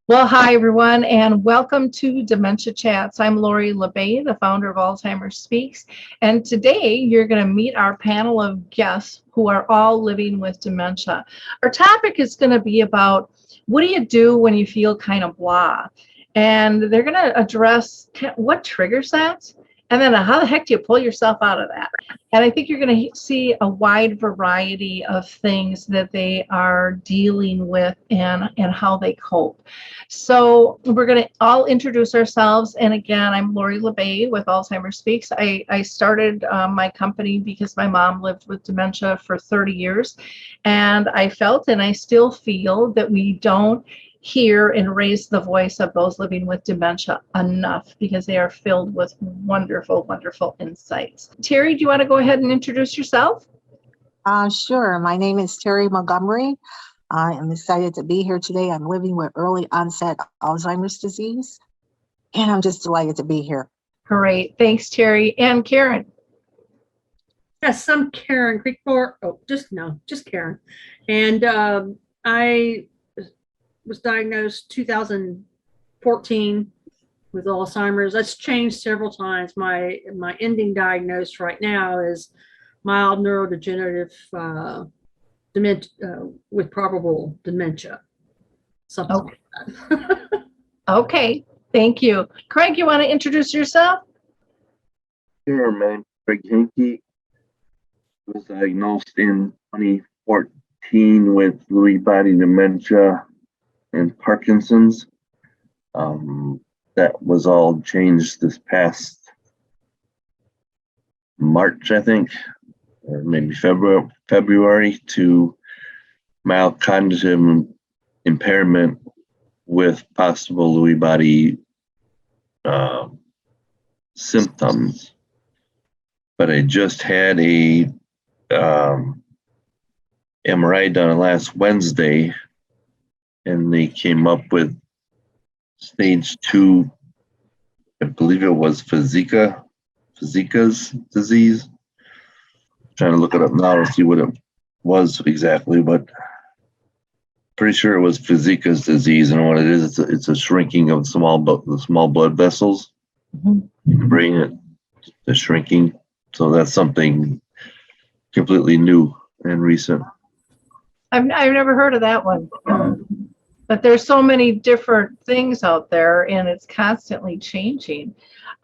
Well, hi, everyone, and welcome to Dementia Chats. I'm Lori La Bey, the founder of Alzheimer Speaks, and today you're going to meet our panel of guests who are all living with dementia. Our topic is going to be about what do you do when you feel kind of blah? And they're going to address what triggers that, and then how the heck do you pull yourself out of that? And I think you're going to see a wide variety of things that they are dealing with and how they cope. So we're going to all introduce ourselves. And again, I'm Lori La Bey with Alzheimer Speaks. I started my company because my mom lived with dementia for 30 years. And I felt and I still feel that we don't hear and raise the voice of those living with dementia enough because they are filled with wonderful, wonderful insights. Terrie, do you want to go ahead and introduce yourself? Sure. My name is Terrie Montgomery. I am excited to be here today. I'm living with early onset Alzheimer's disease, and I'm just delighted to be here. Great. Thanks, Terrie. And Karen? Yes, I'm Karen Creekmoore. Just Karen. And I was diagnosed 2014 with Alzheimer's. That's changed several times. My ending diagnosis right now is mild neurodegenerative dementia with probable dementia. Something like that. Okay, thank you. Craig, you want to introduce yourself? Sure, man. Craig Hanke was diagnosed in 2014 with Lewy body dementia and Parkinson's. That was all changed this past March, I think, or maybe February, to mild cognitive impairment with possible Lewy body symptoms. But I just had a MRI done last Wednesday, and they came up with stage 2, I believe it was Fazika's disease. I'm trying to look it up now to see what it was exactly, but pretty sure it was Fazika's disease. And what it is, it's a shrinking of the small blood vessels in the brain. The shrinking. So that's something completely new and recent. I've never heard of that one. But there's so many different things out there, and it's constantly changing.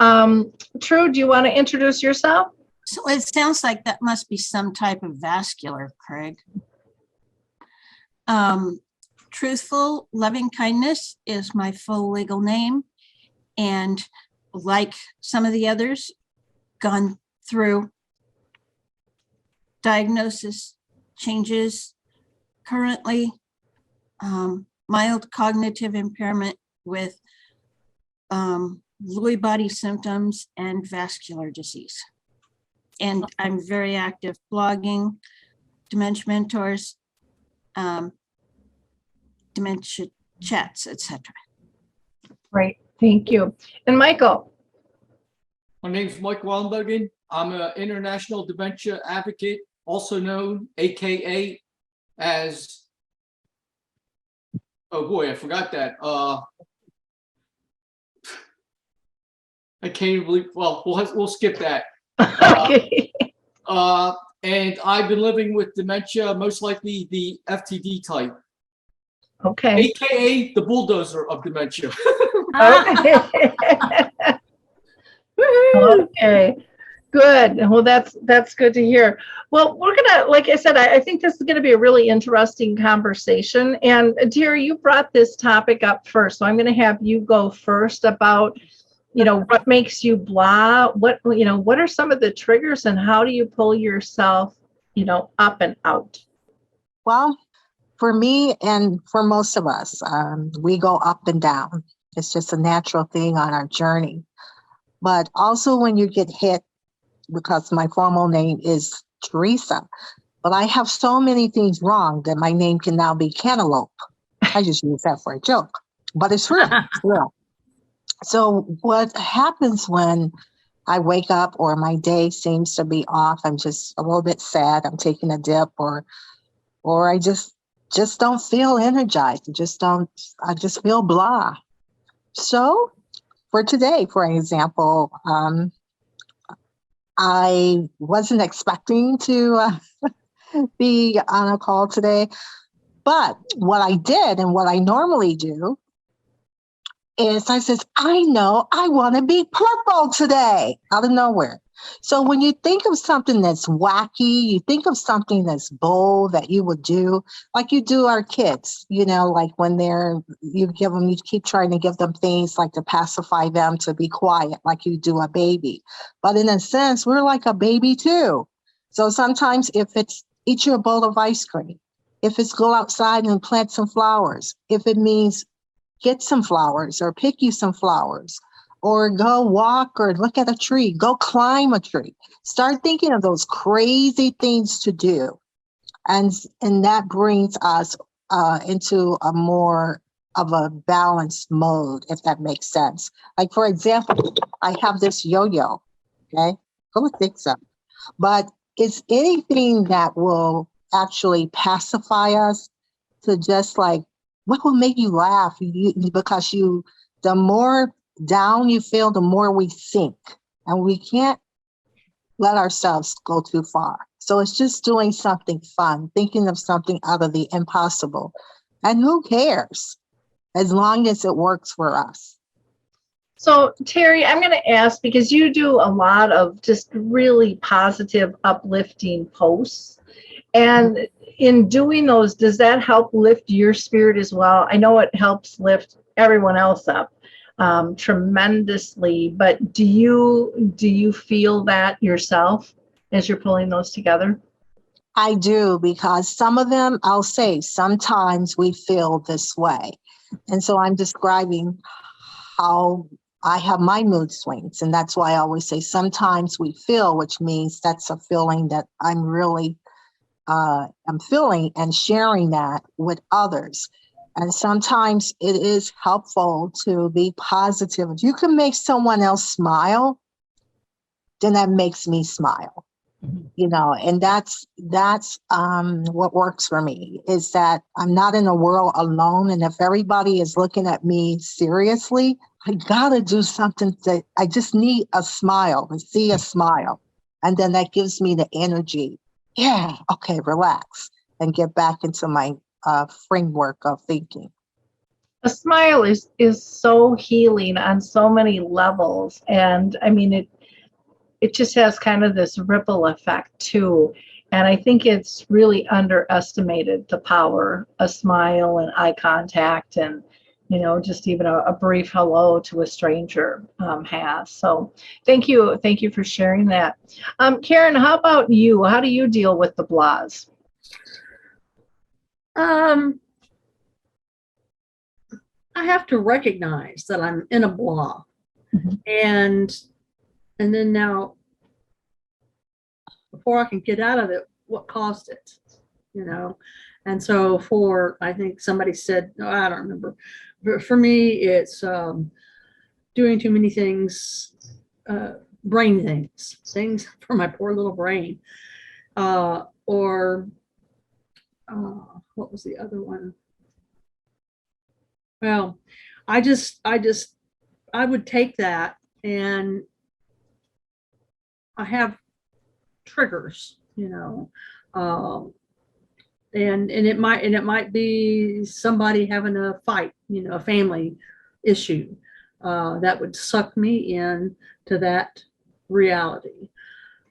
True, do you want to introduce yourself? So it sounds like that must be some type of vascular, Craig. Truthful, Loving Kindness is my full legal name. And like some of the others, gone through diagnosis changes, currently mild cognitive impairment with Lewy body symptoms and vascular disease. And I'm very active blogging, Dementia Mentors, Dementia Chats, etc. Great, thank you. And Michael? My name's Michael Ellenbogen. I'm an international dementia advocate, also known, AKA, as, oh boy, I forgot that. I can't even believe, well, we'll skip that. Okay. And I've been living with dementia, most likely the FTD type. Okay. AKA the bulldozer of dementia. Okay. Okay. Good. Well, that's good to hear. Well, we're gonna, like I said, I think this is gonna be a really interesting conversation. And Terrie, you brought this topic up first, so I'm gonna have you go first about, what makes you blah? What are some of the triggers, and how do you pull yourself, up and out? Well, for me and for most of us, we go up and down. It's just a natural thing on our journey. But also when you get hit, because my formal name is Teresa, but I have so many things wrong that my name can now be Cantaloupe. I just use that for a joke, but it's real. It's real. So what happens when I wake up or my day seems to be off, I'm just a little bit sad, I'm taking a dip, or I just just don't feel energized. I just feel blah. So for today, for example, I wasn't expecting to be on a call today, but what I did and what I normally do is I says, I know I want to be purple today out of nowhere. So when you think of something that's wacky, you think of something that's bold that you would do, like you do our kids, like when you keep trying to give them things like to pacify them, to be quiet, like you do a baby. But in a sense, we're like a baby too. So sometimes if it's eat you a bowl of ice cream, if it's go outside and plant some flowers, if it means get some flowers or pick you some flowers, or go walk or look at a tree, go climb a tree. Start thinking of those crazy things to do. And that brings us into a more of a balanced mode, if that makes sense. Like, for example, I have this yo-yo, okay? Go fix up. But it's anything that will actually pacify us to just like, what will make you laugh? Because the more down you feel, the more we sink, and we can't let ourselves go too far. So it's just doing something fun, thinking of something out of the impossible. And who cares, as long as it works for us. So Terrie, I'm going to ask, because you do a lot of just really positive, uplifting posts. And in doing those, does that help lift your spirit as well? I know it helps lift everyone else up tremendously, but do you feel that yourself as you're pulling those together? I do, because some of them, I'll say, sometimes we feel this way. And so I'm describing how I have my mood swings. And that's why I always say sometimes we feel, which means that's a feeling that I'm really I'm feeling and sharing that with others. And sometimes it is helpful to be positive. If you can make someone else smile, then that makes me smile. And that's what works for me, is that I'm not in the world alone. And if everybody is looking at me seriously, I gotta do something that I just need a smile, and see a smile. And then that gives me the energy. Yeah, okay, relax and get back into my framework of thinking. A smile is so healing on so many levels. And I mean, it just has kind of this ripple effect too. And I think it's really underestimated, the power a smile and eye contact and, just even a brief hello to a stranger has. So thank you for sharing that. Karen, how about you? How do you deal with the blahs? I have to recognize that I'm in a blah. Mm-hmm. And then now, before I can get out of it, what caused it, And so I think somebody said, no, I don't remember, but for me, it's doing too many things, brain things for my poor little brain. Or what was the other one? Well, I would take that, and I have triggers, and it might be somebody having a fight, a family issue that would suck me in to that reality.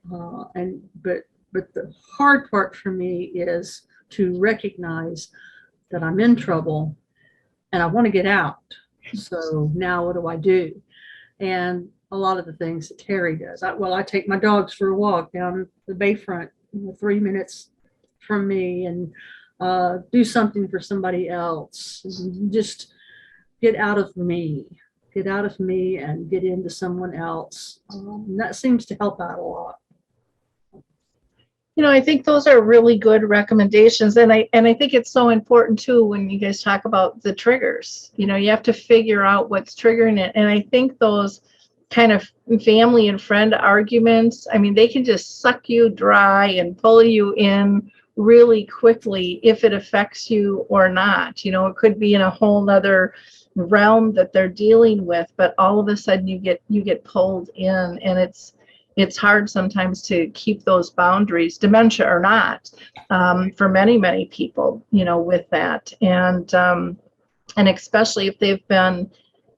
But the hard part for me is to recognize that I'm in trouble and I want to get out. So now what do I do? And a lot of the things that Terrie does. I take my dogs for a walk down the bayfront, 3 minutes from me, and do something for somebody else. Just get out of me and get into someone else. And that seems to help out a lot. I think those are really good recommendations. And I think it's so important too, when you guys talk about the triggers, you have to figure out what's triggering it. And I think those kind of family and friend arguments, I mean, they can just suck you dry and pull you in really quickly if it affects you or not. It could be in a whole nother realm that they're dealing with, but all of a sudden you get pulled in, and it's hard sometimes to keep those boundaries, dementia or not, for many people, with that. And especially if they've been,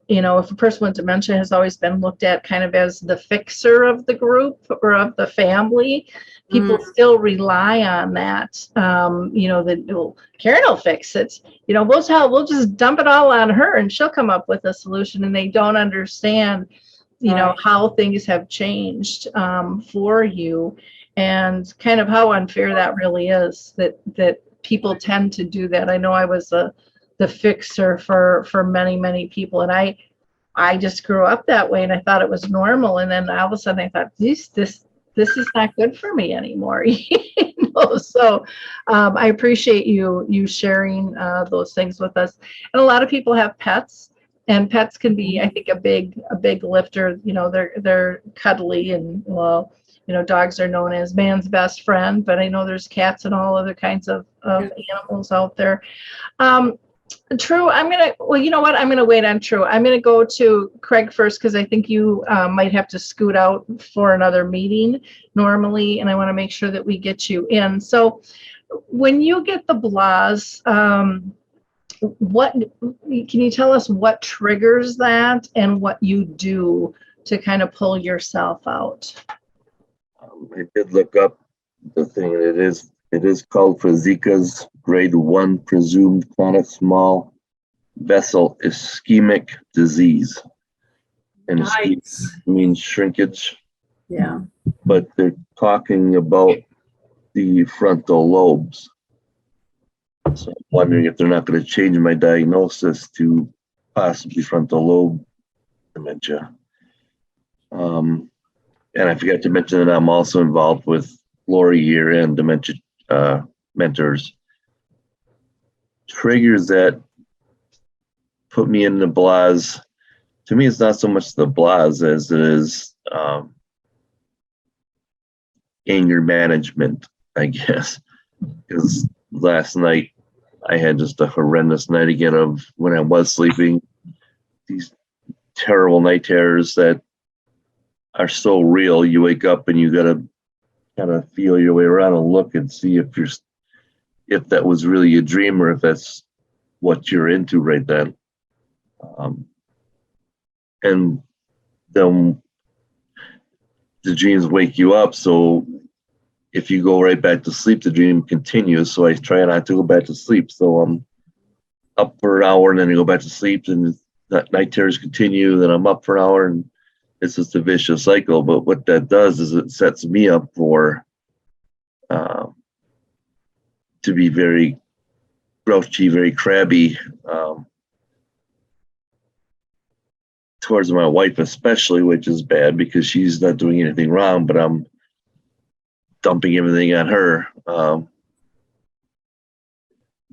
if a person with dementia has always been looked at kind of as the fixer of the group or of the family, people still rely on that. That Karen will fix it. We'll just dump it all on her and she'll come up with a solution. And they don't understand, Right. how things have changed for you, and kind of how unfair that really is, that people tend to do that. I know I was the fixer for many people, and I just grew up that way, and I thought it was normal, and then all of a sudden I thought, this is not good for me anymore. So I appreciate you sharing those things with us. And a lot of people have pets, and pets can be, I think, a big lifter. They're cuddly, and well, dogs are known as man's best friend, but I know there's cats and all other kinds of animals out there. True. Well, you know what? I'm going to wait on True. I'm going to go to Craig first, because I think you might have to scoot out for another meeting normally, and I want to make sure that we get you in. So when you get the blahs, what can you tell us what triggers that and what you do to kind of pull yourself out? I did look up the thing. It is called Fazika's grade 1 presumed chronic small vessel ischemic disease. And Nice. means shrinkage. Yeah. But they're talking about the frontal lobes. So I'm wondering if they're not going to change my diagnosis to possibly frontal lobe dementia. And I forgot to mention that I'm also involved with Lori here and Dementia Mentors. Triggers that put me in the blahs. To me, it's not so much the blahs as it is anger management, I guess. Because last night I had just a horrendous night again of when I was sleeping. These terrible night terrors that are so real. You wake up and you gotta kind of feel your way around and look and see if that was really a dream or if that's what you're into right then. And then the dreams wake you up. So if you go right back to sleep, the dream continues. So I try not to go back to sleep. So I'm up for an hour and then I go back to sleep, and that night terrors continue. Then I'm up for an hour, and it's just a vicious cycle. But what that does is it sets me up for to be very grouchy, very crabby towards my wife especially, which is bad because she's not doing anything wrong, but I'm dumping everything on her.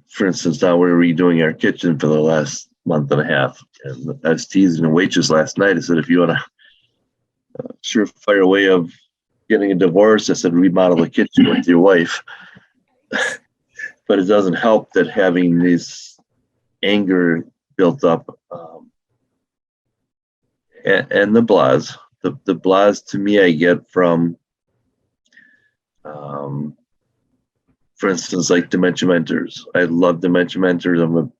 For instance, now we're redoing our kitchen for the last month and a half. And I was teasing the waitress last night. I said, if you want a surefire way of getting a divorce, I said, remodel the kitchen with your wife. But it doesn't help that having this anger built up. And the blahs. The blahs to me I get from, for instance, like Dementia Mentors. I love Dementia Mentors. I'm a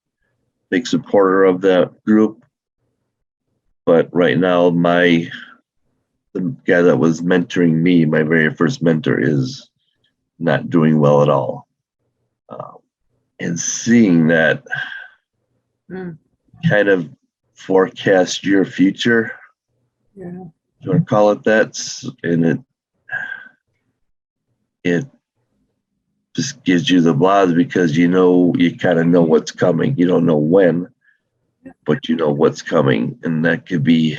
big supporter of that group. But right now, the guy that was mentoring me, my very first mentor, is not doing well at all. And seeing that kind of forecast your future, Yeah. you want to call it that, and it just gives you the blahs because you kind of know what's coming. You don't know when, but you know what's coming, and that could be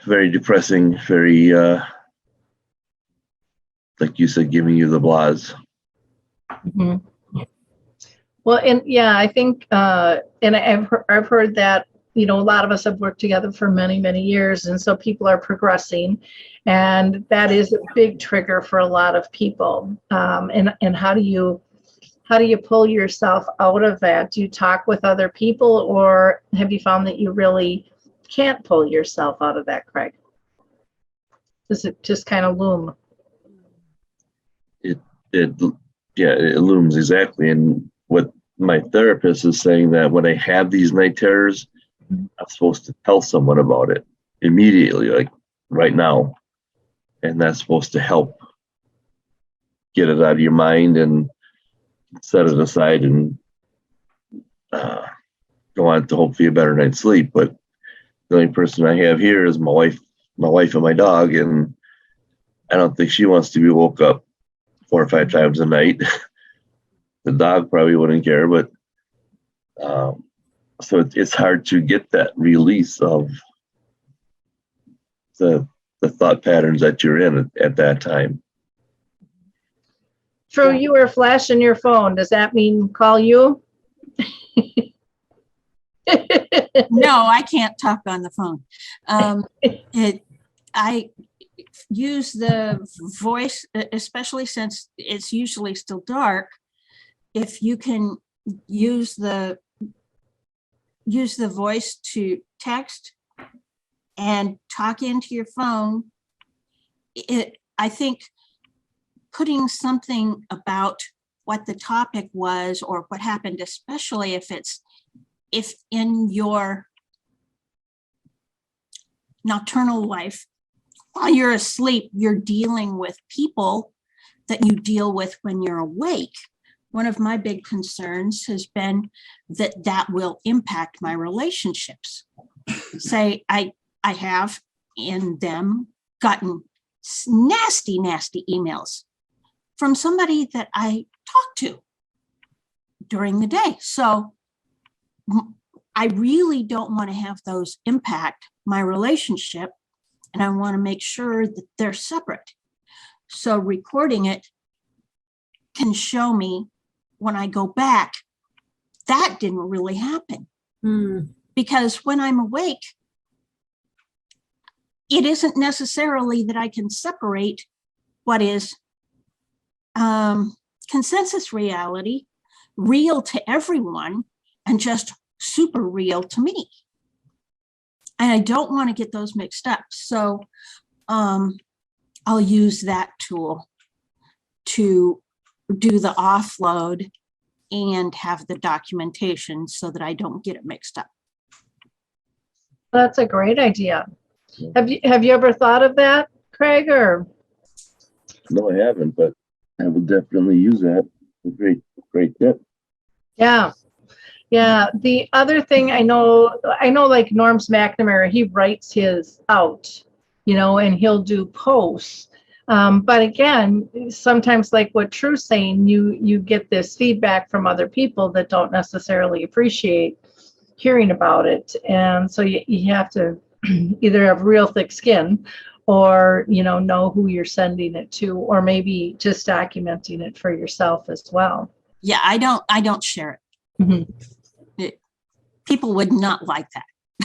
very depressing, very like you said, giving you the blahs. Mm-hmm. Well, and yeah, I think, and I've heard that you know, a lot of us have worked together for many, many years, and so people are progressing, and that is a big trigger for a lot of people. And how do you pull yourself out of that? Do you talk with other people, or have you found that you really can't pull yourself out of that, Craig? Does it just kind of loom? It looms exactly. And what my therapist is saying, that when I have these night terrors, I'm supposed to tell someone about it immediately, like right now. And that's supposed to help get it out of your mind and set it aside and go on to hopefully a better night's sleep. But the only person I have here is my wife and my dog, and I don't think she wants to be woke up 4 or 5 times a night. The dog probably wouldn't care, but so it's hard to get that release of the thought patterns that you're in at that time. True, you were flashing your phone. Does that mean call you? No, I can't talk on the phone. I use the voice, especially since it's usually still dark. If you can use the voice to text and talk into your phone, I think putting something about what the topic was or what happened, especially if in your nocturnal life, while you're asleep, you're dealing with people that you deal with when you're awake. One of my big concerns has been that will impact my relationships. Say I have in them gotten nasty emails from somebody that I talk to during the day. So I really don't want to have those impact my relationship, and I want to make sure that they're separate. So recording it can show me when I go back, that didn't really happen. Because when I'm awake, it isn't necessarily that I can separate what is consensus reality, real to everyone, and just super real to me. And I don't want to get those mixed up. So I'll use that tool to do the offload and have the documentation so that I don't get it mixed up. That's a great idea. Have you ever thought of that, Craig? Or No, I haven't, but I will definitely use that. Great tip. yeah. The other thing I know like Norms McNamara, he writes his out, you know, and he'll do posts. But again, sometimes like what True's saying, you get this feedback from other people that don't necessarily appreciate hearing about it. And so you have to either have real thick skin or, you know who you're sending it to, or maybe just documenting it for yourself as well. Yeah, I don't share it. Mm-hmm. People would not like that.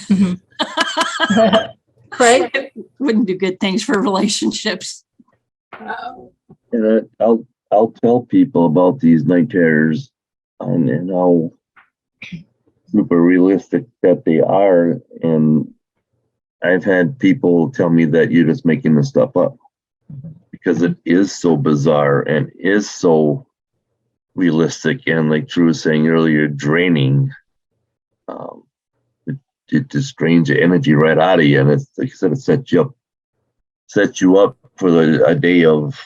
Mm-hmm. Craig? It wouldn't do good things for relationships. And I'll tell people about these night terrors and how super realistic that they are. And I've had people tell me that you're just making this stuff up, because it is so bizarre and is so realistic, and like Drew was saying earlier, draining. It just drains your energy right out of you, and it's like I said, it sets you up for a day of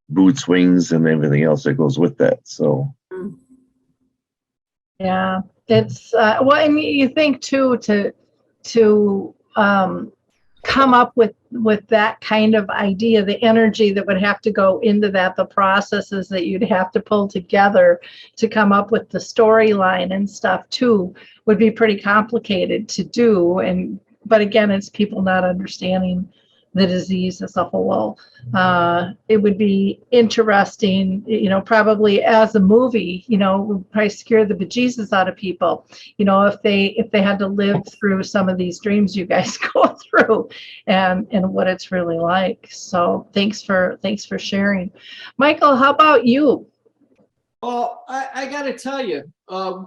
mood swings and everything else that goes with that. So yeah, it's well, and you think too to come up with that kind of idea, the energy that would have to go into that, the processes that you'd have to pull together to come up with the storyline and stuff too, would be pretty complicated to do. But again, it's people not understanding the disease as a whole. It would be interesting, probably as a movie, would probably scare the bejesus out of people, if they had to live through some of these dreams you guys go through, and what it's really like. So thanks for sharing. Michael, how about you? Well, I got to tell you,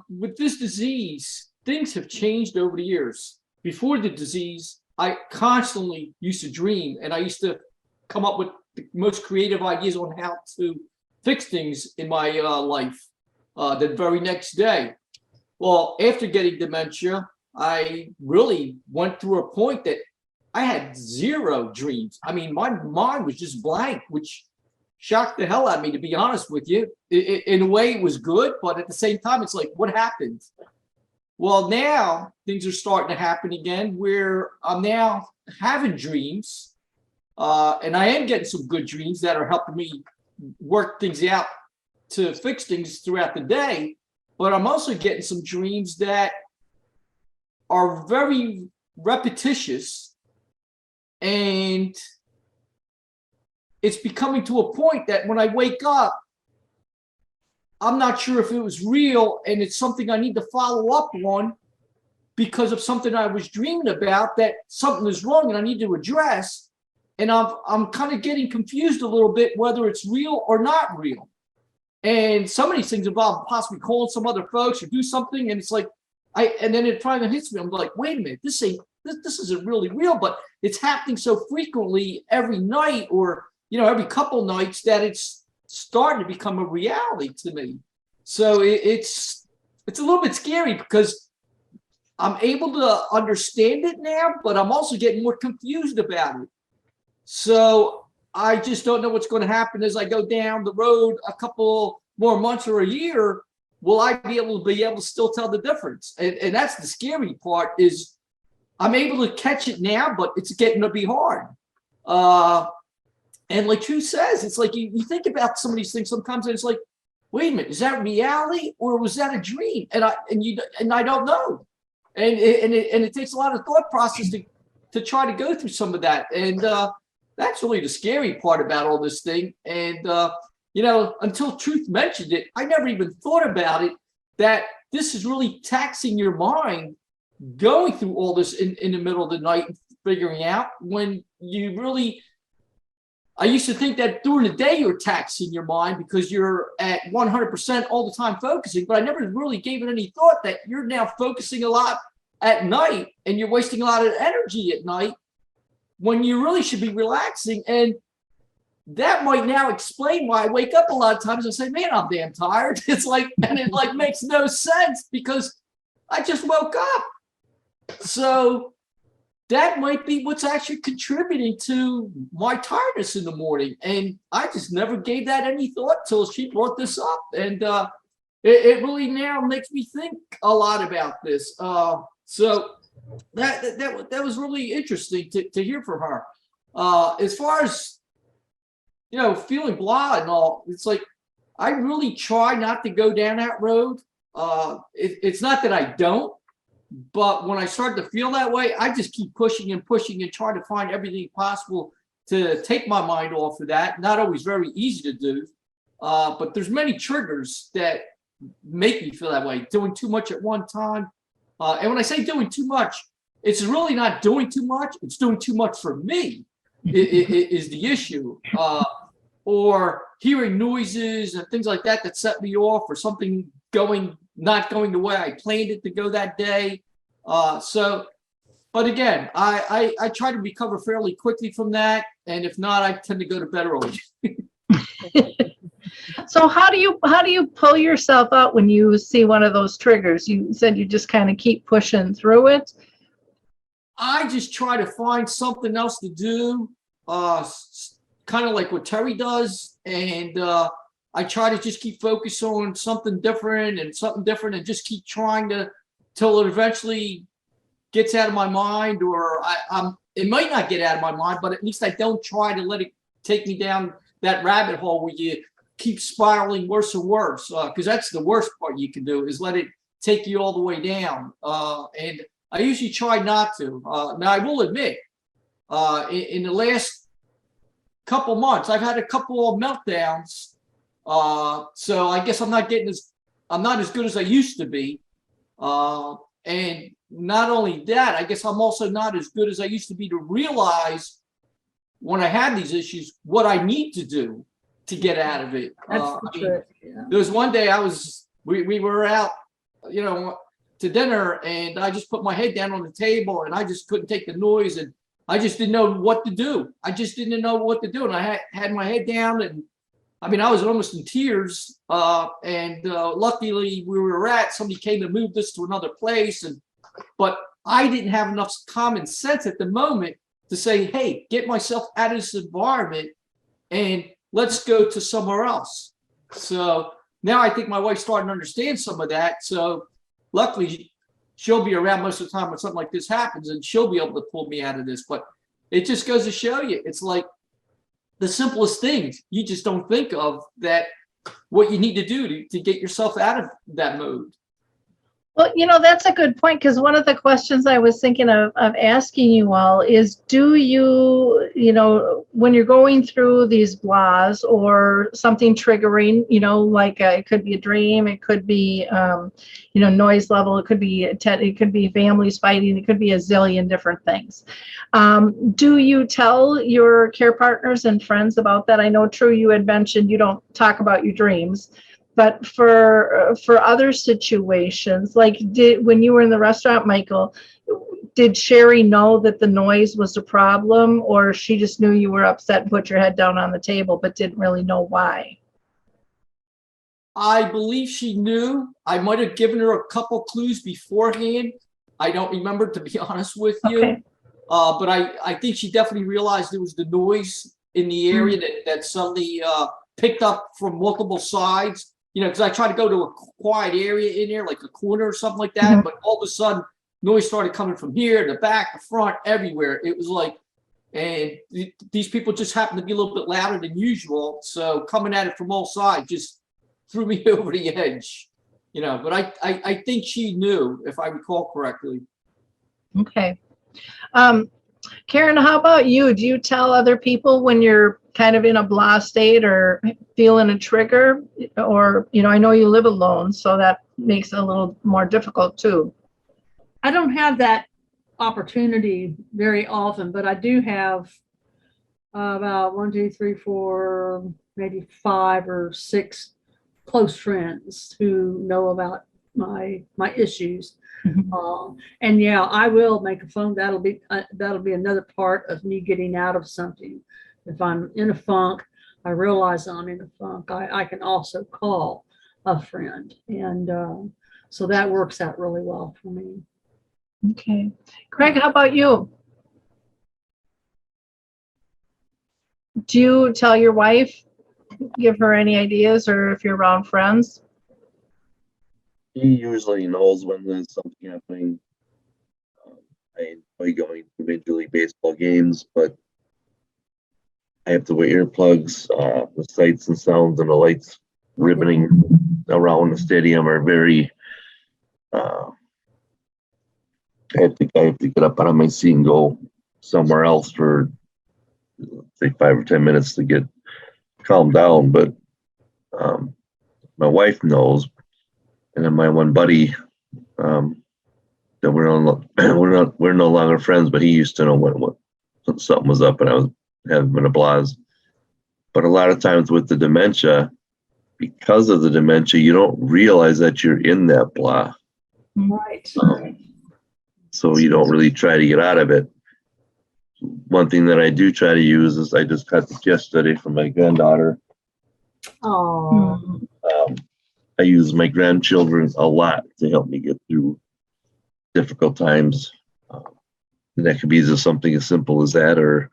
with this disease, things have changed over the years. Before the disease, I constantly used to dream, and I used to come up with the most creative ideas on how to fix things in my life the very next day. Well, after getting dementia, I really went through a point that I had zero dreams. I mean, my mind was just blank, which shocked the hell out of me, to be honest with you. In a way, it was good, but at the same time, it's like, what happened? Well, now things are starting to happen again, where I'm now having dreams, and I am getting some good dreams that are helping me work things out to fix things throughout the day. But I'm also getting some dreams that are very repetitious, and it's becoming to a point that when I wake up, I'm not sure if it was real, and it's something I need to follow up on because of something I was dreaming about, that something is wrong and I need to address. And I'm kind of getting confused a little bit whether it's real or not real. And some of these things involve possibly calling some other folks or do something, and it's like and then it finally hits me. I'm like, wait a minute, this isn't really real, but it's happening so frequently every night, or every couple nights, that it's starting to become a reality to me. So it's a little bit scary because I'm able to understand it now, but I'm also getting more confused about it. So I just don't know what's going to happen as I go down the road a couple more months or a year. Will I be able to still tell the difference? And that's the scary part, is I'm able to catch it now, but it's getting to be hard. And like Truth says, it's like you think about some of these things sometimes, and it's like, wait a minute, is that reality or was that a dream? And I don't know. And it takes a lot of thought process to try to go through some of that. And that's really the scary part about all this thing. And until Truth mentioned it, I never even thought about it, that this is really taxing your mind, going through all this in the middle of the night and figuring out, when you really, I used to think that during the day you're taxing your mind because you're at 100% all the time focusing, but I never really gave it any thought that you're now focusing a lot at night and you're wasting a lot of energy at night when you really should be relaxing. And that might now explain why I wake up a lot of times and say, man, I'm damn tired. It's like, and it like makes no sense because I just woke up. So that might be what's actually contributing to my tiredness in the morning. And I just never gave that any thought till she brought this up. And it really now makes me think a lot about this. So that was really interesting to hear from her. As far as, feeling blah and all, it's like, I really try not to go down that road. It's not that I don't, but when I start to feel that way, I just keep pushing and pushing and trying to find everything possible to take my mind off of that. Not always very easy to do, but there's many triggers that make me feel that way. Doing too much at one time. And when I say doing too much, it's really not doing too much. It's doing too much for me is the issue. Or hearing noises and things like that set me off, or something not going the way I planned it to go that day. But again, I try to recover fairly quickly from that. And if not, I tend to go to bed early. So how do you pull yourself out when you see one of those triggers? You said you just kind of keep pushing through it. I just try to find something else to do, kind of like what Terrie does. And I try to just keep focused on something different and just keep trying till it eventually gets out of my mind, or it might not get out of my mind, but at least I don't try to let it take me down that rabbit hole where you keep spiraling worse and worse, because that's the worst part you can do, is let it take you all the way down. And I usually try not to. Now, I will admit, in the last couple months, I've had a couple of meltdowns. So I guess I'm not as good as I used to be. And not only that, I guess I'm also not as good as I used to be to realize when I have these issues, what I need to do to get out of it. That's the trick. Yeah. There was one day we were out, to dinner, and I just put my head down on the table and I just couldn't take the noise, and I just didn't know what to do. And I had my head down, and I mean, I was almost in tears. Luckily somebody came and moved us to another place, but I didn't have enough common sense at the moment to say, hey, get myself out of this environment and let's go to somewhere else. So now I think my wife's starting to understand some of that. So luckily she'll be around most of the time when something like this happens, and she'll be able to pull me out of this. But it just goes to show you, it's like the simplest things you just don't think of, that what you need to do to get yourself out of that mode. Well, that's a good point, because one of the questions I was thinking of asking you all is, do you, when you're going through these blahs or something triggering, like it could be a dream, it could be, noise level, it could be families fighting, it could be a zillion different things. Do you tell your care partners and friends about that? I know, True, you had mentioned you don't talk about your dreams. But for other situations, like when you were in the restaurant, Michael, did Sherry know that the noise was a problem, or she just knew you were upset and put your head down on the table, but didn't really know why? I believe she knew. I might have given her a couple clues beforehand. I don't remember, to be honest with you. Okay. But I think she definitely realized it was the noise in the area that suddenly picked up from multiple sides. Because I tried to go to a quiet area in there, like a corner or something like that. But all of a sudden, noise started coming from here, the back, the front, everywhere. It was like, and these people just happened to be a little bit louder than usual. So coming at it from all sides just threw me over the edge. But I think she knew, if I recall correctly. Okay. Karen, how about you? Do you tell other people when you're kind of in a blah state or feeling a trigger? Or, I know you live alone, so that makes it a little more difficult too. I don't have that opportunity very often, but I do have about 1, 2, 3, 4, maybe 5 or 6 close friends who know about my issues. And yeah, I will make a phone. That'll be another part of me getting out of something. If I'm in a funk, I realize I'm in a funk, I can also call a friend. And so that works out really well for me. Okay. Craig, how about you? Do you tell your wife, give her any ideas, or if you're around friends? He usually knows when there's something happening. I enjoy going to Major League Baseball games, but I have to wear earplugs. The sights and sounds and the lights ribboning around the stadium are very. I have to get up out of my seat and go somewhere else for say 5 or 10 minutes to get calmed down. But my wife knows. And then my one buddy, that we're no longer friends, but he used to know when something was up and I was having a blase. But a lot of times with the dementia, because of the dementia, you don't realize that you're in that blah. Right. So you don't really try to get out of it. One thing that I do try to use is I just got this yesterday from my granddaughter. Oh. I use my grandchildren a lot to help me get through difficult times. And that could be just something as simple as that, or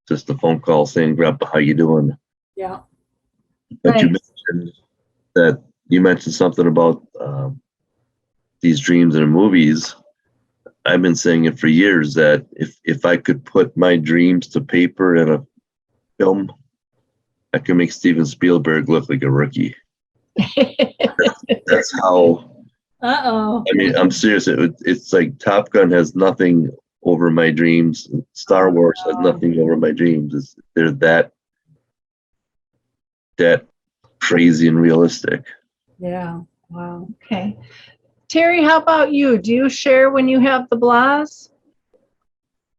just a phone call saying, "Grandpa, how you doing?" Yeah. But you mentioned something about these dreams in movies. I've been saying it for years that if I could put my dreams to paper in a film, I could make Steven Spielberg look like a rookie. That's how. Uh-oh. I mean, I'm serious. It's like Top Gun has nothing over my dreams. Star Wars has nothing over my dreams. They're that crazy and realistic. Yeah. Wow. Okay. Terrie, how about you? Do you share when you have the blahs?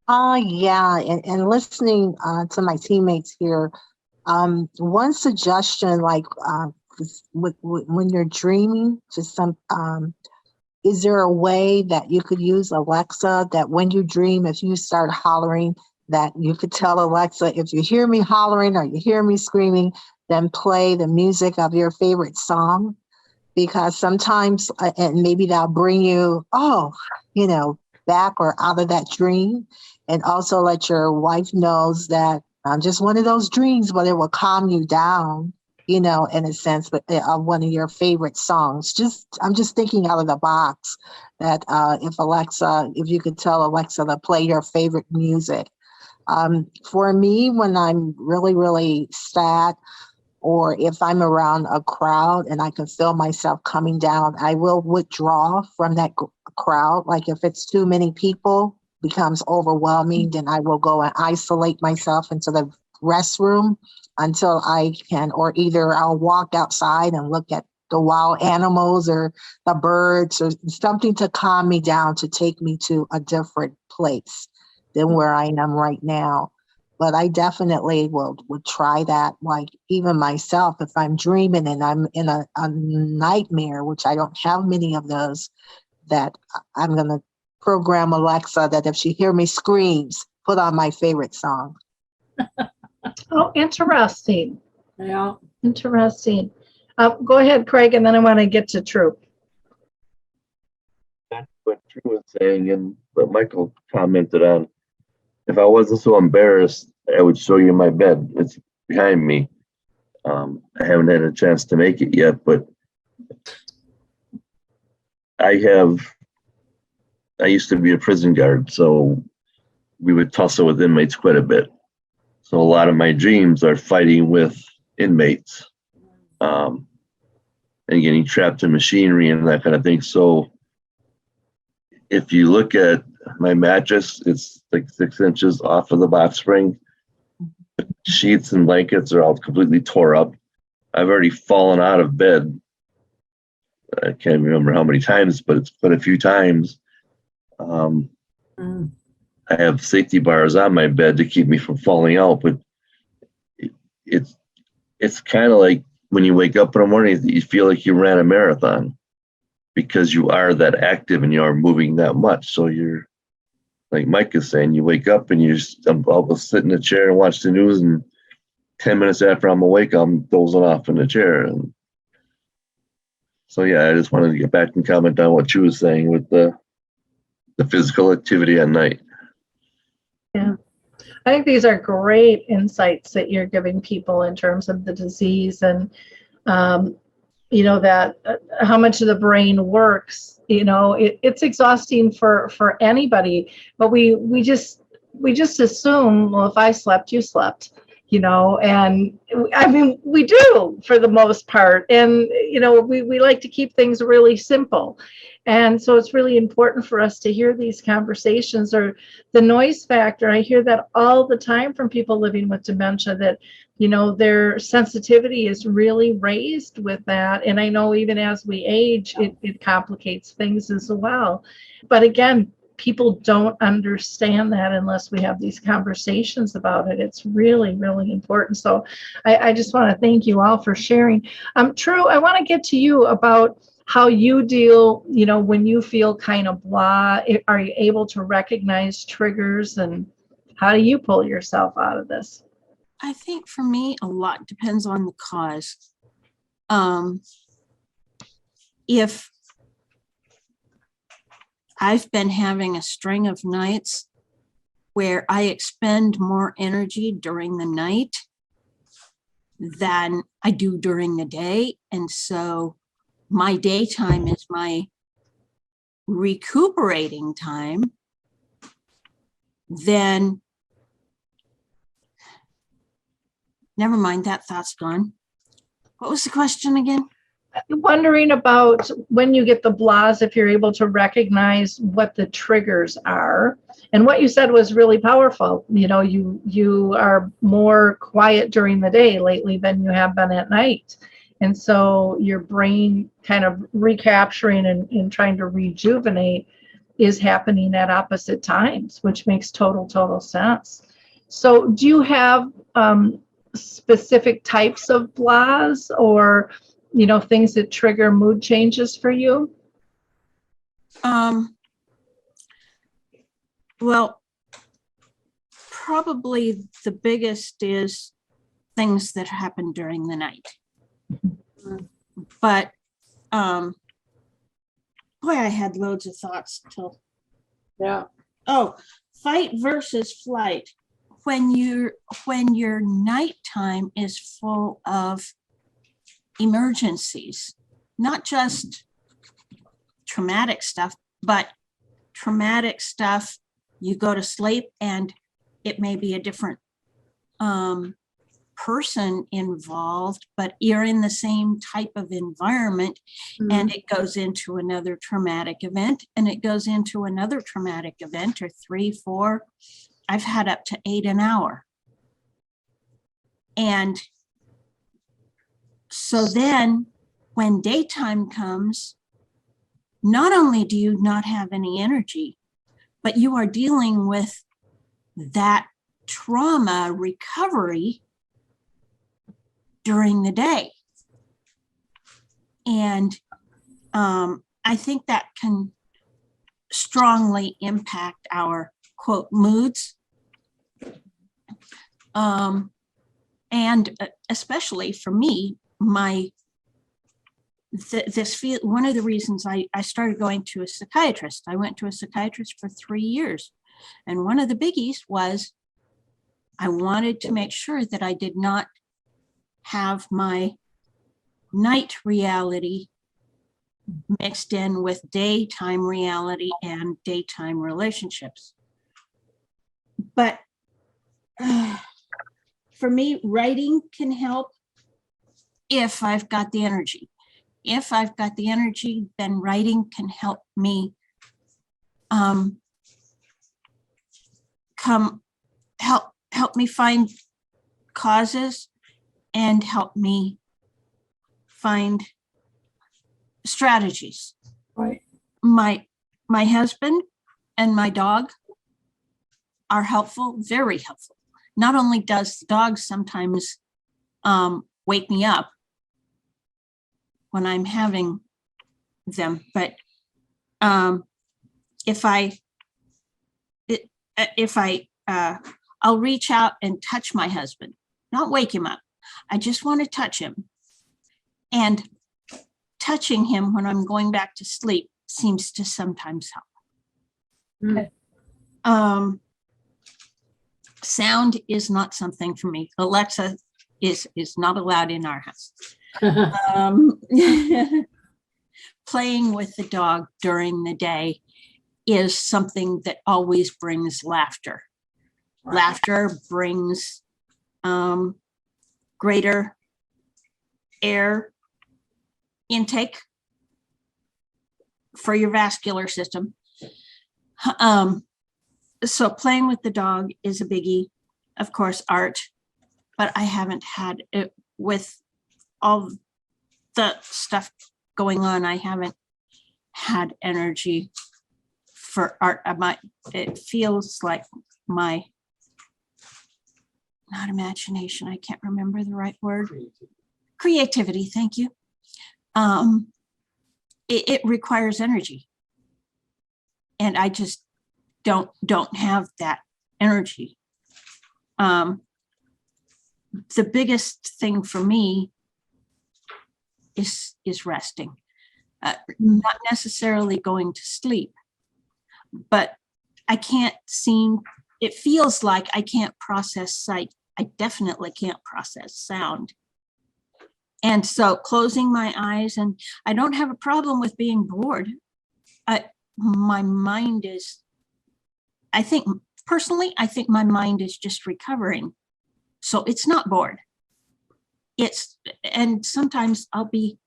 Yeah, and listening to my teammates here, one suggestion, like when you're dreaming, just is there a way that you could use Alexa that when you dream, if you start hollering, that you could tell Alexa, if you hear me hollering or you hear me screaming, then play the music of your favorite song? Because sometimes, and maybe that'll bring you, back or out of that dream. And also let your wife knows that I'm just one of those dreams, but it will calm you down, in a sense, but of one of your favorite songs. I'm just thinking out of the box that if you could tell Alexa to play your favorite music. For me, when I'm really, really sad, or if I'm around a crowd and I can feel myself coming down, I will withdraw from that crowd. Like if it's too many people, becomes overwhelming, then I will go and isolate myself into the restroom until I can, or either I'll walk outside and look at the wild animals or the birds or something to calm me down, to take me to a different place than where I am right now. But I definitely would try that. Like even myself, if I'm dreaming and I'm in a nightmare, which I don't have many of those, that I'm going to program Alexa that if she hear me screams, put on my favorite song. Oh, interesting. Yeah. Interesting. Go ahead, Craig, and then I want to get to True. That's what True was saying, and what Michael commented on. If I wasn't so embarrassed, I would show you my bed. It's behind me. I haven't had a chance to make it yet, but I used to be a prison guard, so we would tussle with inmates quite a bit. So a lot of my dreams are fighting with inmates, and getting trapped in machinery and that kind of thing. So if you look at my mattress, it's like 6 inches off of the box spring. The sheets and blankets are all completely tore up. I've already fallen out of bed. I can't remember how many times, but it's been a few times. I have safety bars on my bed to keep me from falling out, but it's kind of like when you wake up in the morning, you feel like you ran a marathon because you are that active and you are moving that much. So you're, like Mike is saying, you wake up and I'll sit in a chair and watch the news, and 10 minutes after I'm awake, I'm dozing off in the chair. And so, yeah, I just wanted to get back and comment on what you was saying with the physical activity at night. Yeah. I think these are great insights that you're giving people in terms of the disease and, that how much of the brain works. It's exhausting for anybody, but we just assume, well, if I slept, you slept, and I mean, we do for the most part. And, we like to keep things really simple. And so it's really important for us to hear these conversations, or the noise factor. I hear that all the time from people living with dementia, that, their sensitivity is really raised with that. And I know even as we age, it complicates things as well. But again, people don't understand that unless we have these conversations about it. It's really, really important. So I just want to thank you all for sharing. True, I want to get to you about how you deal, when you feel kind of blah. Are you able to recognize triggers, and how do you pull yourself out of this? I think for me, a lot depends on the cause. If I've been having a string of nights where I expend more energy during the night than I do during the day, and so my daytime is my recuperating time, then never mind, that thought's gone. What was the question again? wondering about when you get the blahs, if you're able to recognize what the triggers are. And what you said was really powerful. You know, you are more quiet during the day lately than you have been at night. And so your brain kind of recapturing and trying to rejuvenate is happening at opposite times, which makes total sense. So do you have specific types of blahs, or things that trigger mood changes for you? Well, probably the biggest is things that happen during the night. But boy, I had loads of thoughts till. Yeah. Oh, fight versus flight. When your nighttime is full of emergencies, not just traumatic stuff, but traumatic stuff, you go to sleep and it may be a different person involved, but you're in the same type of environment, and it goes into another traumatic event, and it goes into another traumatic event, or 3, 4. I've had up to 8 an hour. And so then when daytime comes, not only do you not have any energy, but you are dealing with that trauma recovery during the day. And I think that can strongly impact our quote moods. And especially for me, one of the reasons I started going to a psychiatrist. I went to a psychiatrist for 3 years. And one of the biggies was I wanted to make sure that I did not have my night reality mixed in with daytime reality and daytime relationships. But for me, writing can help if I've got the energy. If I've got the energy, then writing can help me help me find causes and help me find strategies. Right. My husband and my dog are helpful, very helpful. Not only does the dog sometimes wake me up when I'm having them, but I'll reach out and touch my husband, not wake him up. I just want to touch him. And touching him when I'm going back to sleep seems to sometimes help. Mm. Sound is not something for me. Alexa is not allowed in our house. Playing with the dog during the day is something that always brings laughter. Right. Laughter brings greater air intake for your vascular system. So playing with the dog is a biggie. Of course, art, but I haven't had it with all the stuff going on. I haven't had energy for art. It feels like my, not imagination, I can't remember the right word. Creativity, thank you. It requires energy. And I just don't have that energy. The biggest thing for me is resting. Not necessarily going to sleep, but it feels like I can't process sight. I definitely can't process sound. And so closing my eyes, and I don't have a problem with being bored. My mind is, I think my mind is just recovering. So it's not bored. And sometimes I'll be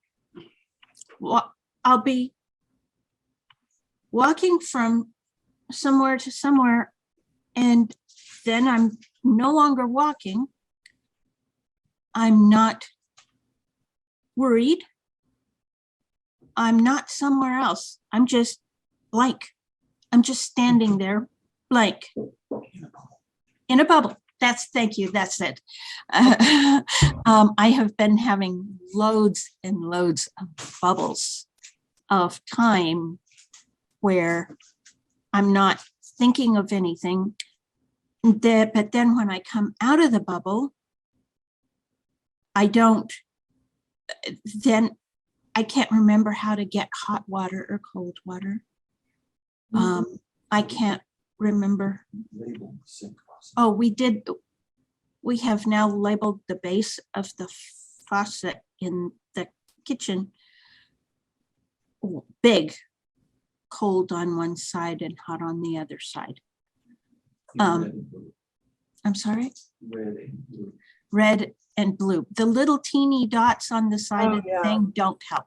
I'll be walking from somewhere to somewhere, and then I'm no longer walking. I'm not worried. I'm not somewhere else. I'm just blank. I'm just standing there blank in a bubble. Thank you. That's it. I have been having loads and loads of bubbles of time where I'm not thinking of anything. But then when I come out of the bubble, then I can't remember how to get hot water or cold water. I can't remember. Oh, we have now labeled the base of the faucet in the kitchen big, cold on one side and hot on the other side. I'm sorry? Red and blue. The little teeny dots on the side of the thing don't help.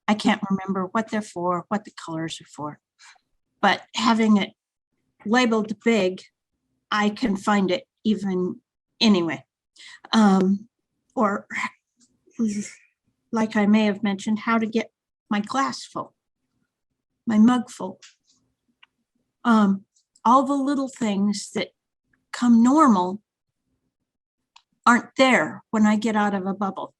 I can't remember what they're for, what the colors are for. But having it labeled big, I can find it even anyway. Or like I may have mentioned, how to get my glass full, my mug full. All the little things that come normal aren't there when I get out of a bubble.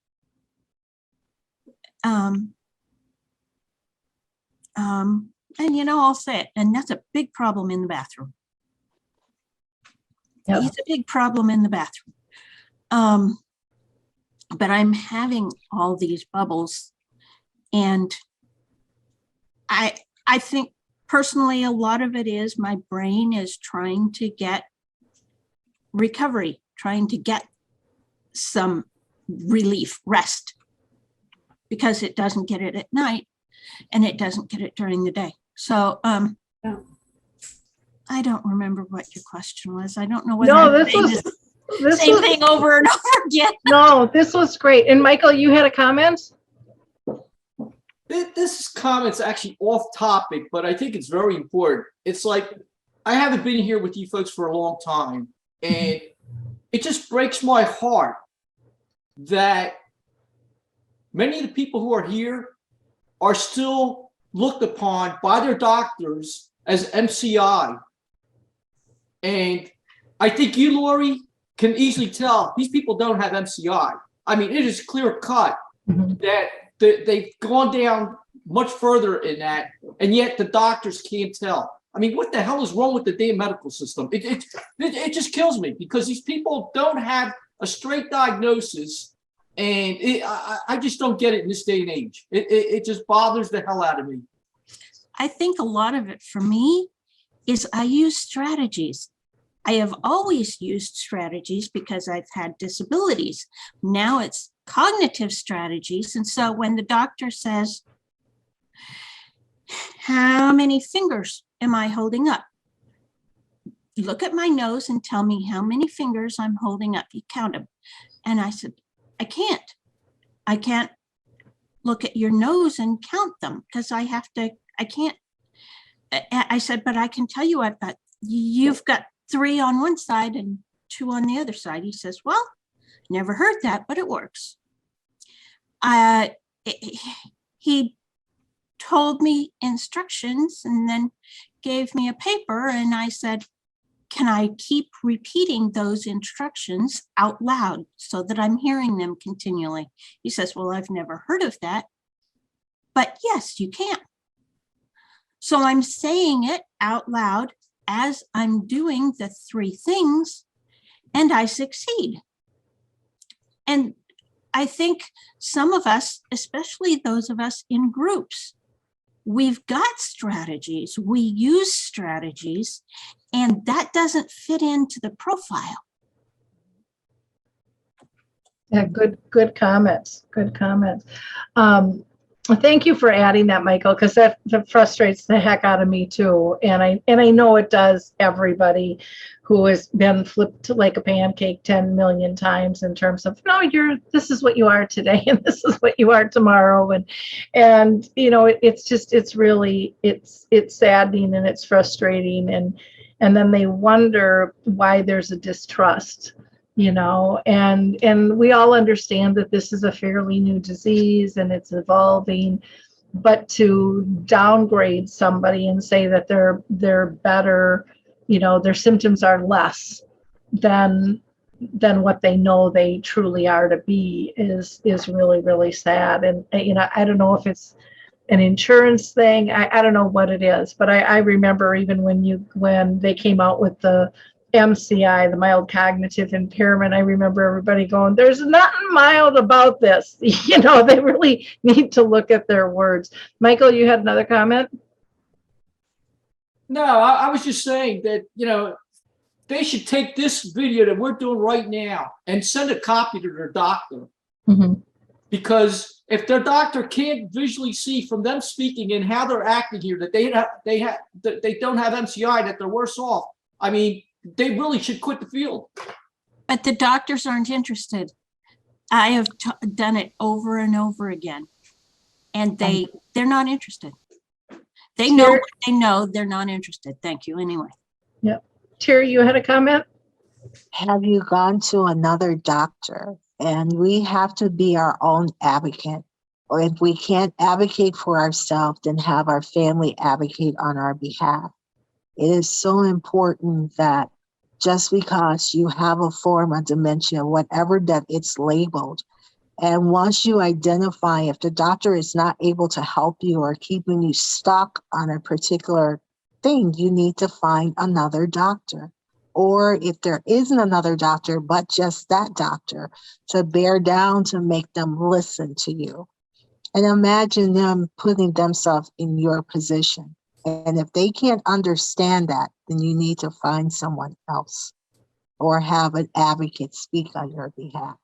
And I'll say it, and that's a big problem in the bathroom. Yep. It's a big problem in the bathroom. But I'm having all these bubbles, and I think personally a lot of it is my brain is trying to get recovery, trying to get some relief, rest, because it doesn't get it at night and it doesn't get it during the day. So I don't remember what your question was. I don't know whether No, same thing over and over again. No, this was great. And Michael, you had a comment? This comment's actually off topic, but I think it's very important. It's like, I haven't been here with you folks for a long time, and it just breaks my heart that many of the people who are here are still looked upon by their doctors as MCI. And I think you, Lori, can easily tell these people don't have MCI. I mean, it is clear cut that they've gone down much further in that, and yet the doctors can't tell. I mean, what the hell is wrong with the damn medical system? It just kills me, because these people don't have a straight diagnosis, and I just don't get it in this day and age. It just bothers the hell out of me. I think a lot of it for me is I use strategies. I have always used strategies because I've had disabilities. Now it's cognitive strategies. And so when the doctor says, how many fingers am I holding up? Look at my nose and tell me how many fingers I'm holding up. You count them. And I said, I can't look at your nose and count them because I can't. I said, but I can tell you you've got 3 on one side and 2 on the other side. He says, well, never heard that, but it works. He told me instructions and then gave me a paper, and I said, can I keep repeating those instructions out loud so that I'm hearing them continually? He says, well, I've never heard of that, but yes, you can. So I'm saying it out loud as I'm doing the 3 things, and I succeed. And I think some of us, especially those of us in groups, we've got strategies, we use strategies, and that doesn't fit into the profile. Yeah, good comments. Good comments. Thank you for adding that, Michael, because that frustrates the heck out of me too. And I know it does everybody who has been flipped like a pancake 10 million times in terms of, no, this is what you are today and this is what you are tomorrow. And you know, it's really saddening and it's frustrating. And then they wonder why there's a distrust. You know, and we all understand that this is a fairly new disease and it's evolving, but to downgrade somebody and say that they're better, you know, their symptoms are less than what they know they truly are to be is really, really sad. And you know, I don't know if it's an insurance thing. I don't know what it is, but I remember even when they came out with the MCI, the mild cognitive impairment, I remember everybody going, there's nothing mild about this. You know, they really need to look at their words. Michael, you had another comment? No, I was just saying that, you know, they should take this video that we're doing right now and send a copy to their doctor. Mm-hmm. Because if their doctor can't visually see from them speaking and how they're acting here that they don't have MCI, that they're worse off, I mean, they really should quit the field. But the doctors aren't interested. I have done it over and over again, and they're not interested. They know what they know. They're not interested. Thank you. Anyway. Yep. Terrie, you had a comment? Have you gone to another doctor? And we have to be our own advocate. Or if we can't advocate for ourselves, then have our family advocate on our behalf. It is so important that just because you have a form of dementia, whatever that it's labeled, and once you identify if the doctor is not able to help you or keeping you stuck on a particular thing, you need to find another doctor. Or if there isn't another doctor, but just that doctor, to bear down to make them listen to you. And imagine them putting themselves in your position. And if they can't understand that, then you need to find someone else or have an advocate speak on your behalf.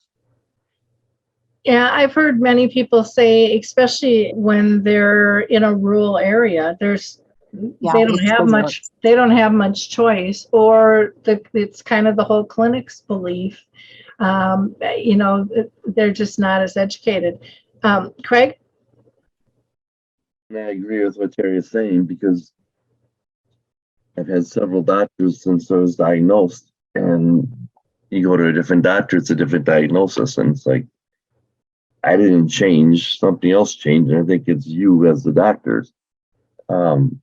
Yeah, I've heard many people say, especially when they're in a rural area, they don't have much choice, or it's kind of the whole clinic's belief. You know, they're just not as educated. Craig? I agree with what Terrie is saying, because I've had several doctors since I was diagnosed, and you go to a different doctor, it's a different diagnosis, and it's like, I didn't change, something else changed, and I think it's you as the doctors. And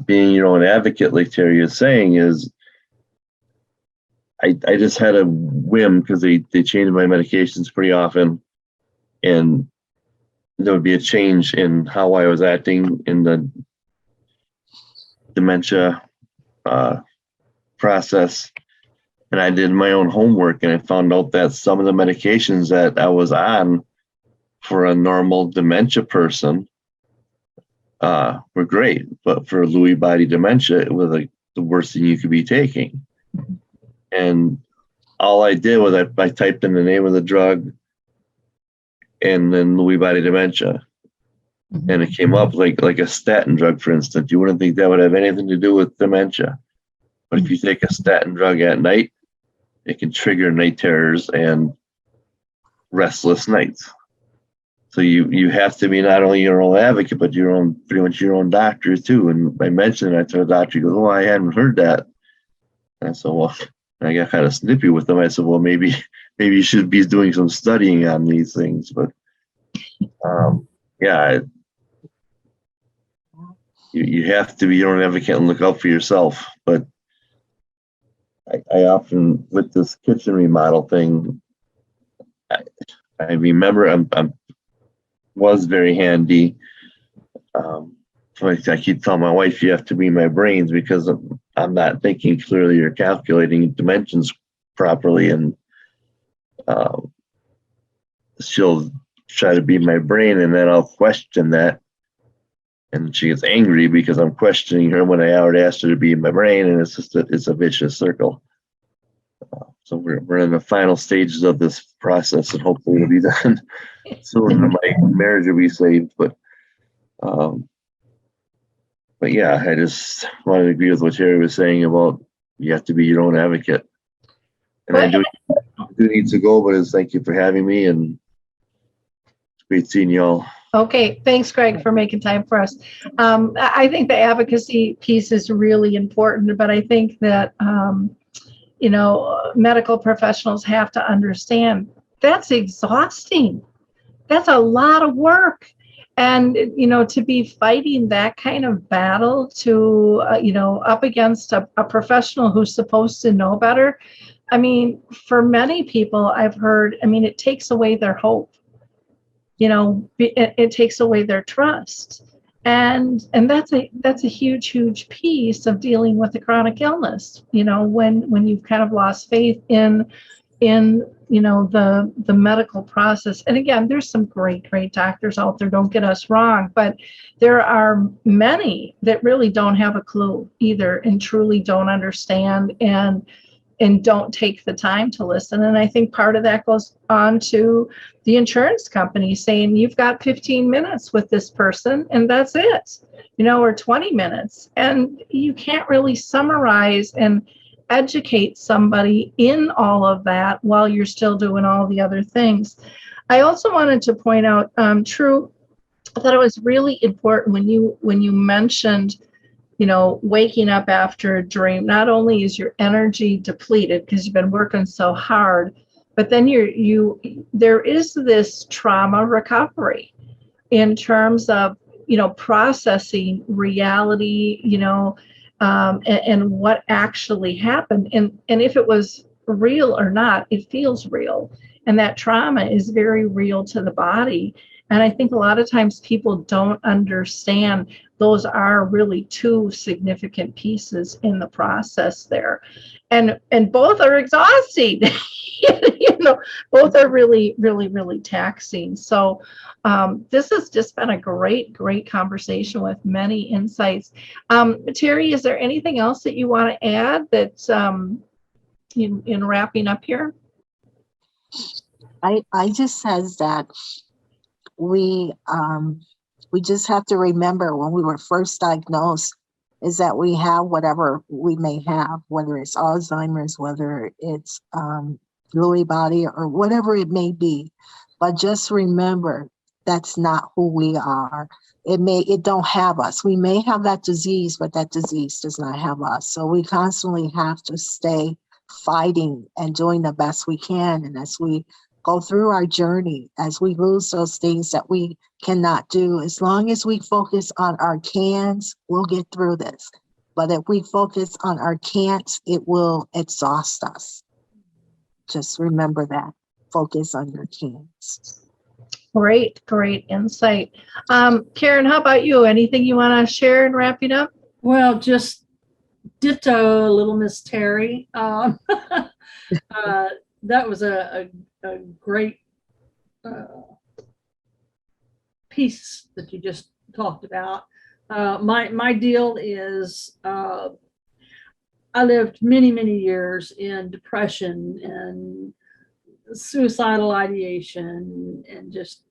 being your own advocate, like Terrie is saying, is I just had a whim, because they changed my medications pretty often, and there would be a change in how I was acting in the dementia process. And I did my own homework, and I found out that some of the medications that I was on for a normal dementia person were great, but for Lewy body dementia, it was like the worst thing you could be taking. And all I did was I typed in the name of the drug and then Lewy body dementia, and it came up like a statin drug, for instance. You wouldn't think that would have anything to do with dementia, but if you take a statin drug at night, it can trigger night terrors and restless nights. So you have to be not only your own advocate, but pretty much your own doctor too. And I mentioned that to the doctor. He goes, "Oh, I hadn't heard that." And I said, "Well," I got kind of snippy with him. I said, "Well, maybe you should be doing some studying on these things." But yeah, you have to be your own advocate and look out for yourself. But I often, with this kitchen remodel thing, I remember I was very handy. I keep telling my wife, you have to be my brains, because I'm not thinking clearly or calculating dimensions properly, and she'll try to be my brain, and then I'll question that, and she gets angry because I'm questioning her when I already asked her to be my brain, and it's a vicious circle. So we're in the final stages of this process, and hopefully it'll be done soon. My marriage will be saved, um, but yeah, I just wanted to agree with what Terrie was saying about you have to be your own advocate. And I do need to go, but thank you for having me, and it's great seeing y'all. Okay, thanks, Greg, for making time for us. I think the advocacy piece is really important, but I think that medical professionals have to understand that's exhausting. That's a lot of work. And, to be fighting that kind of battle up against a professional who's supposed to know better. I mean, for many people I've heard, it takes away their hope. It takes away their trust. And that's a huge piece of dealing with a chronic illness, when you've kind of lost faith in the medical process. And again, there's some great doctors out there, don't get us wrong, but there are many that really don't have a clue either, and truly don't understand and don't take the time to listen. And I think part of that goes on to the insurance company saying, you've got 15 minutes with this person and that's it, or 20 minutes. And you can't really summarize and educate somebody in all of that while you're still doing all the other things. I also wanted to point out, True, I thought it was really important when you mentioned, waking up after a dream. Not only is your energy depleted because you've been working so hard, but then there is this trauma recovery in terms of, processing reality, and what actually happened. And if it was real or not, it feels real. And that trauma is very real to the body. And I think a lot of times people don't understand those are really two significant pieces in the process there. And both are exhausting. Both are really taxing. So this has just been a great conversation with many insights. Terrie, is there anything else that you want to add that's in wrapping up here? I just says that we just have to remember when we were first diagnosed is that we have whatever we may have, whether it's Alzheimer's, whether it's Lewy body, or whatever it may be. But just remember, that's not who we are. It don't have us. We may have that disease, but that disease does not have us. So we constantly have to stay fighting and doing the best we can. And as we go through our journey, as we lose those things that we cannot do, as long as we focus on our cans, we'll get through this. But if we focus on our can'ts, it will exhaust us. Just remember that. Focus on your cans. Great insight. Karen, how about you? Anything you want to share in wrapping up? Well, just ditto little Miss Terrie. That was a great piece that you just talked about. My deal is I lived many years in depression and suicidal ideation and just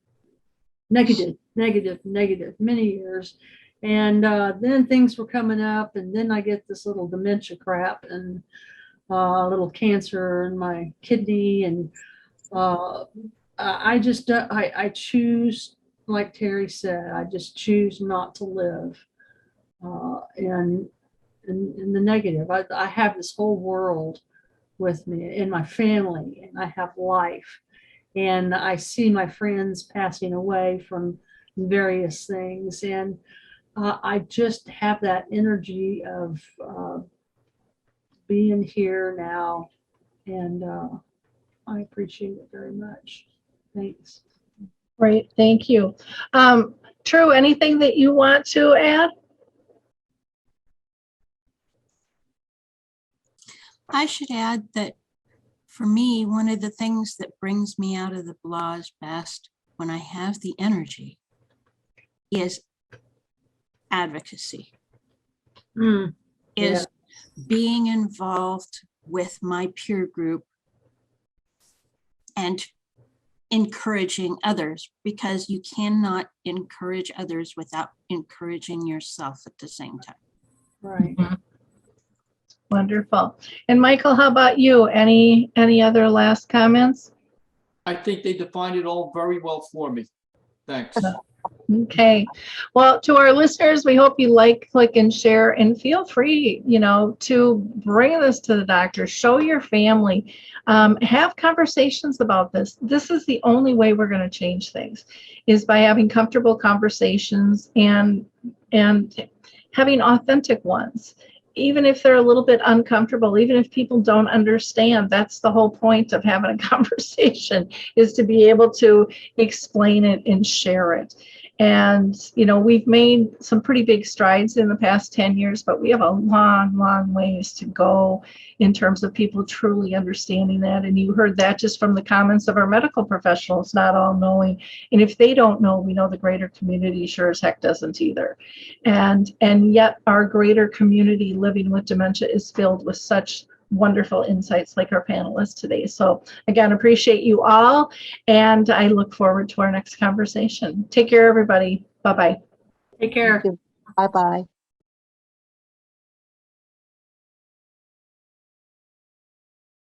negative many years. And then things were coming up, and then I get this little dementia crap and a little cancer in my kidney, and I choose, like Terrie said, I just choose not to live in the negative. I have this whole world with me in my family, and I have life, and I see my friends passing away from various things, and I just have that energy of being here now, and I appreciate it very much. Thanks. Great, thank you. True, anything that you want to add? I should add that for me, one of the things that brings me out of the blahs best when I have the energy is advocacy. Is being involved with my peer group and encouraging others, because you cannot encourage others without encouraging yourself at the same time. Right. Wonderful. And Michael, how about you? Any other last comments? I think they defined it all very well for me. Thanks. Okay. Well, to our listeners, we hope you like, click, and share, and feel free, to bring this to the doctor, show your family, have conversations about this. This is the only way we're going to change things, is by having comfortable conversations and having authentic ones. Even if they're a little bit uncomfortable, even if people don't understand, that's the whole point of having a conversation, is to be able to explain it and share it. And, we've made some pretty big strides in the past 10 years, but we have a long, long ways to go in terms of people truly understanding that. And you heard that just from the comments of our medical professionals, not all knowing. And if they don't know, we know the greater community sure as heck doesn't either. And yet our greater community living with dementia is filled with such wonderful insights like our panelists today. So again, appreciate you all. And I look forward to our next conversation. Take care, everybody. Bye-bye. Take care. Bye-bye.